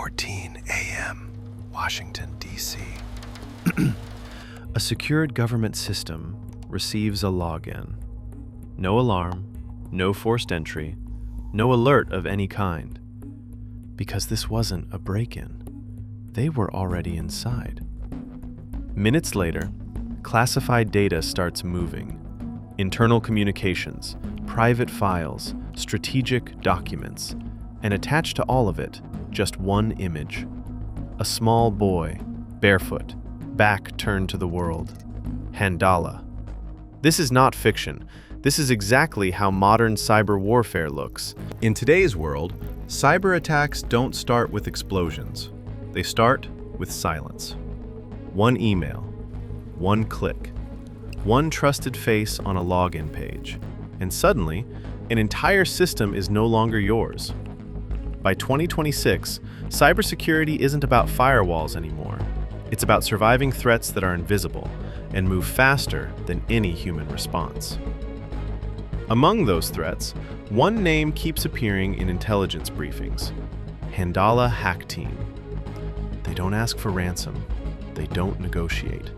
10:14 a.m., Washington, D.C. A secured government system receives a login. No alarm, no forced entry, no alert of any kind. Because this wasn't a break-in. They were already inside. Minutes later, classified data starts moving. Internal communications, private files, strategic documents, and attached to all of it, just one image. A small boy, barefoot, back turned to the world. Handala. This is not fiction. This is exactly how modern cyber warfare looks. In today's world, cyber attacks don't start with explosions. They start with silence. One email, one click, one trusted face on a login page, and suddenly, an entire system is no longer yours. By 2026, cybersecurity isn't about firewalls anymore. It's about surviving threats that are invisible and move faster than any human response. Among those threats, one name keeps appearing in intelligence briefings: Handala Hack Team. They don't ask for ransom. They don't negotiate.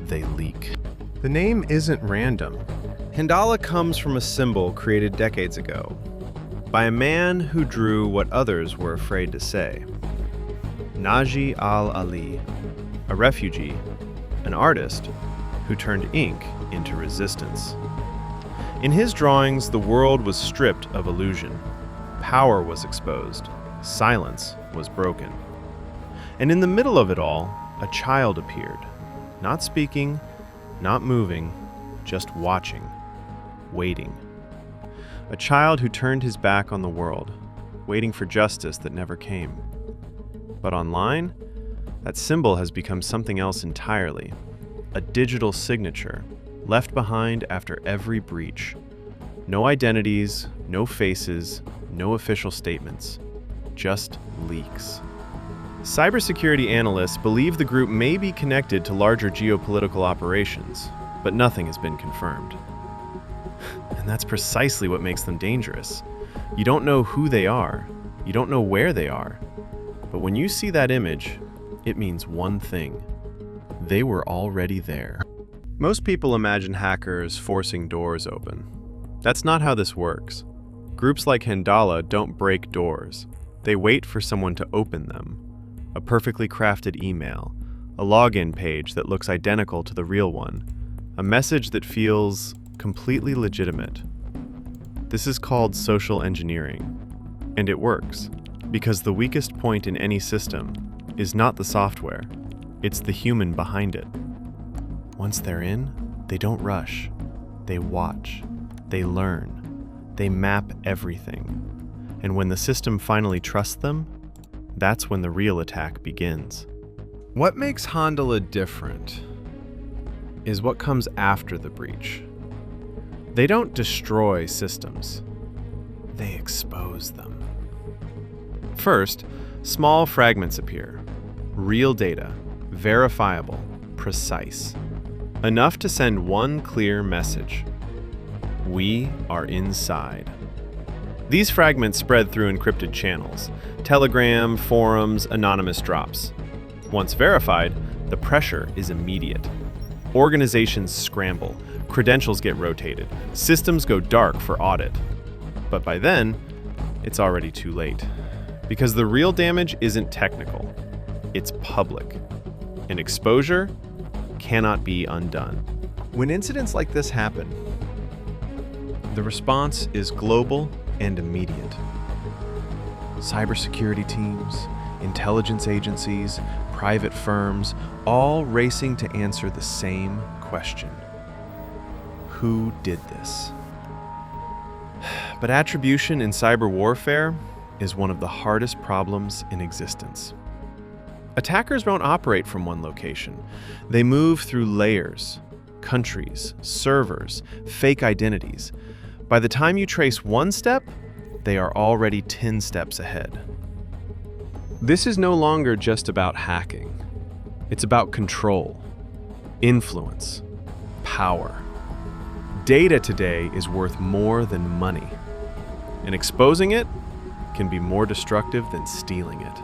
They leak. The name isn't random. Handala comes from a symbol created decades ago by a man who drew what others were afraid to say. Naji al-Ali, a refugee, an artist who turned ink into resistance. In his drawings, the world was stripped of illusion. Power was exposed. Silence was broken. And in the middle of it all, a child appeared, not speaking, not moving, just watching, waiting. A child who turned his back on the world, waiting for justice that never came. But online, that symbol has become something else entirely, a digital signature left behind after every breach. No identities, no faces, no official statements, just leaks. Cybersecurity analysts believe the group may be connected to larger geopolitical operations, but nothing has been confirmed. And that's precisely what makes them dangerous. You don't know who they are, you don't know where they are, but when you see that image, it means one thing: they were already there. Most people imagine hackers forcing doors open. That's not how this works. Groups like Handala don't break doors. They wait for someone to open them. A perfectly crafted email, a login page that looks identical to the real one, a message that feels completely legitimate. This is called social engineering, and it works because the weakest point in any system is not the software, it's the human behind it. Once they're in, they don't rush. They watch, they learn, they map everything. And when the system finally trusts them, that's when the real attack begins. What makes Handala different is what comes after the breach. They don't destroy systems. They expose them. First, small fragments appear. Real data, verifiable, precise. Enough to send one clear message: we are inside. These fragments spread through encrypted channels: Telegram, forums, anonymous drops. Once verified, the pressure is immediate. Organizations scramble, credentials get rotated, systems go dark for audit. But by then, it's already too late. Because the real damage isn't technical, it's public. And exposure cannot be undone. When incidents like this happen, the response is global and immediate. Cybersecurity teams, intelligence agencies, private firms, all racing to answer the same question: who did this? But attribution in cyber warfare is one of the hardest problems in existence. Attackers don't operate from one location. They move through layers, countries, servers, fake identities. By the time you trace one step, they are already 10 steps ahead. This is no longer just about hacking. It's about control, influence, power. Data today is worth more than money, and exposing it can be more destructive than stealing it.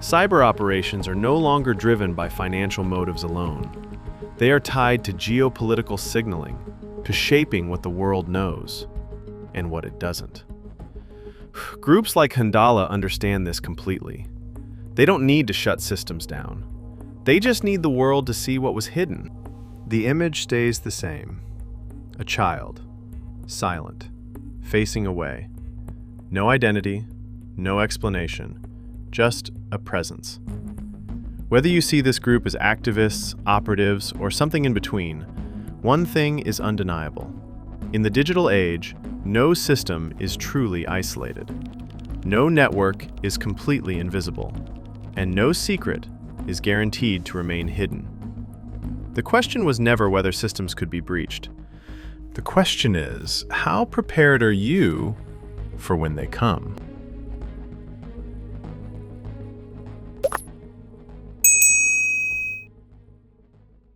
Cyber operations are no longer driven by financial motives alone. They are tied to geopolitical signaling, to shaping what the world knows and what it doesn't. Groups like Handala understand this completely. They don't need to shut systems down. They just need the world to see what was hidden. The image stays the same. A child, silent, facing away. No identity, no explanation, just a presence. Whether you see this group as activists, operatives, or something in between, one thing is undeniable. In the digital age, no system is truly isolated. No network is completely invisible, and no secret is guaranteed to remain hidden. The question was never whether systems could be breached. The question is, how prepared are you for when they come?